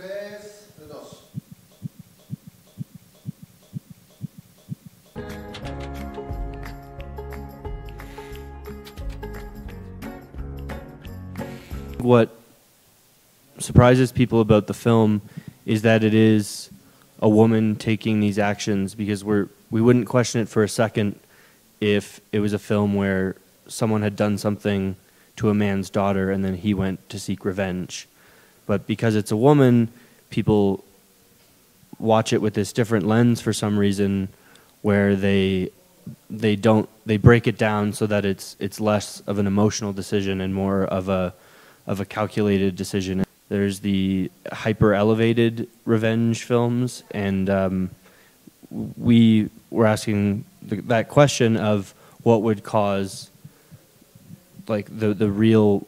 3, 2. What surprises people about the film is that it is a woman taking these actions, because we wouldn't question it for a second if it was a film where someone had done something to a man's daughter and then he went to seek revenge. But because it's a woman, people watch it with this different lens for some reason, where they break it down so that it's less of an emotional decision and more of a calculated decision. There's the hyper-elevated revenge films, and we were asking that question of what would cause, like, the real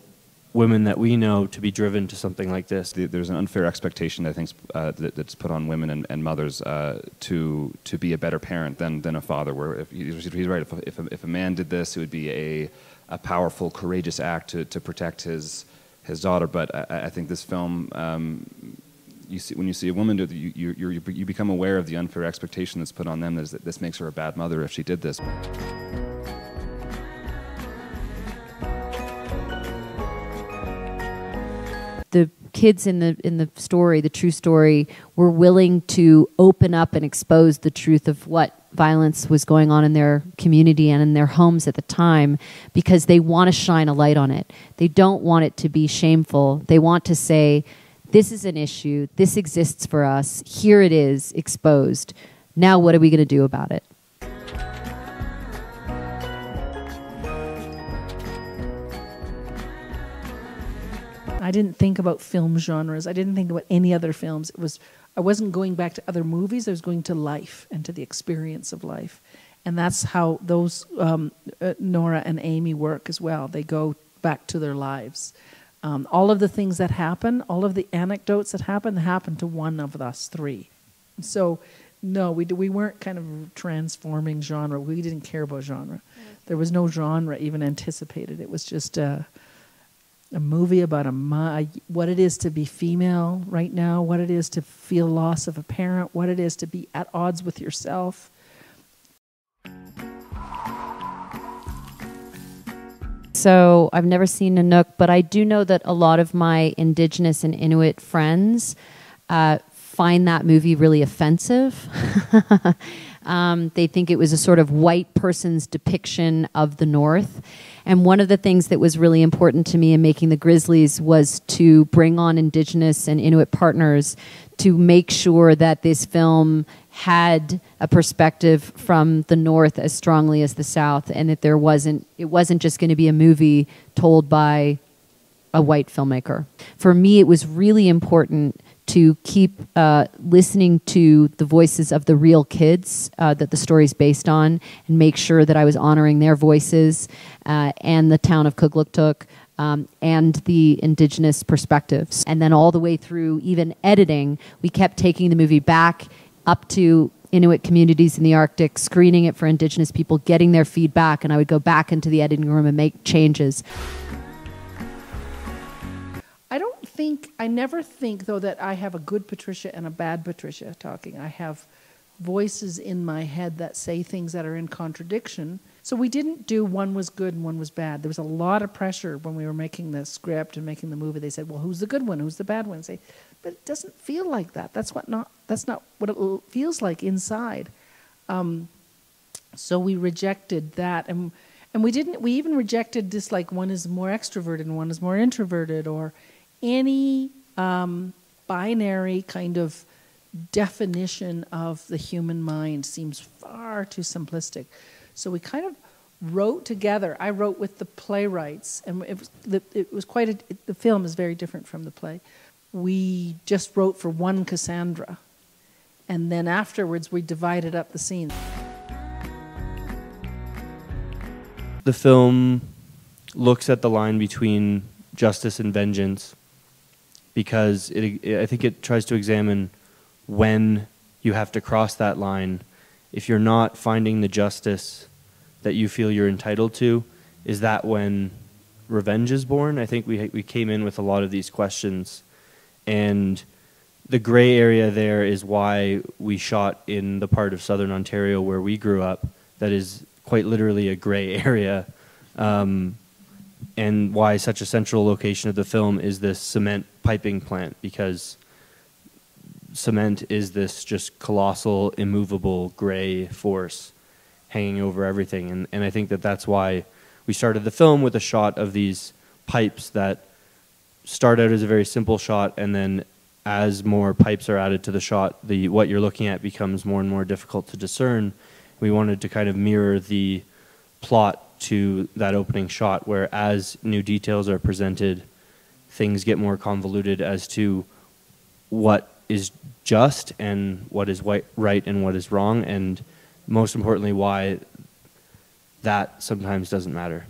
women that we know to be driven to something like this. There's an unfair expectation, I think, that's put on women and mothers to be a better parent than a father. Where if he's right, if a man did this, it would be a powerful, courageous act to protect his daughter. But I think this film, when you see a woman do it, you become aware of the unfair expectation that's put on them, that this makes her a bad mother if she did this. The kids in the story, the true story, were willing to open up and expose the truth of what violence was going on in their community and in their homes at the time, because they want to shine a light on it. They don't want it to be shameful. They want to say, this is an issue, this exists for us, here it is, exposed. Now what are we going to do about it? I didn't think about film genres. I didn't think about any other films. I wasn't going back to other movies. I was going to life and to the experience of life. And that's how those Nora and Amy work as well. They go back to their lives. All of the things that happen, all of the anecdotes that happen to one of us three. So, no, we weren't kind of transforming genre. We didn't care about genre. There was no genre even anticipated. It was just a movie about what it is to be female right now, what it is to feel loss of a parent, what it is to be at odds with yourself. So I've never seen Nanook, but I do know that a lot of my Indigenous and Inuit friends find that movie really offensive. They think it was a sort of white person's depiction of the North. And one of the things that was really important to me in making the Grizzlies was to bring on Indigenous and Inuit partners to make sure that this film had a perspective from the North as strongly as the South, and that it wasn't just going to be a movie told by a white filmmaker. For me, it was really important to keep listening to the voices of the real kids that the story's based on, and make sure that I was honoring their voices and the town of Kugluktuk and the Indigenous perspectives. And then all the way through even editing, we kept taking the movie back up to Inuit communities in the Arctic, screening it for Indigenous people, getting their feedback, and I would go back into the editing room and make changes. I never think, though, that I have a good Patricia and a bad Patricia talking. I have voices in my head that say things that are in contradiction. So we didn't do one was good and one was bad. There was a lot of pressure when we were making the script and making the movie. They said, well, who's the good one? Who's the bad one? Say, but it doesn't feel like that. That's not what it feels like inside. So we rejected that. And we even rejected this, like, one is more extroverted and one is more introverted, or any binary kind of definition of the human mind seems far too simplistic. So we kind of wrote together. I wrote with the playwrights, and it was quite the film is very different from the play. We just wrote for one Cassandra, and then afterwards we divided up the scenes. The film looks at the line between justice and vengeance, because I think it tries to examine when you have to cross that line. If you're not finding the justice that you feel you're entitled to, is that when revenge is born? I think we came in with a lot of these questions, and the gray area there is why we shot in the part of southern Ontario where we grew up that is quite literally a gray area, and why such a central location of the film is this cement piping plant, because cement is this just colossal, immovable, gray force hanging over everything. And I think that that's why we started the film with a shot of these pipes that start out as a very simple shot, and then as more pipes are added to the shot, what you're looking at becomes more and more difficult to discern. We wanted to kind of mirror the plot to that opening shot, where as new details are presented, things get more convoluted as to what is just and what is right and what is wrong, and most importantly, why that sometimes doesn't matter.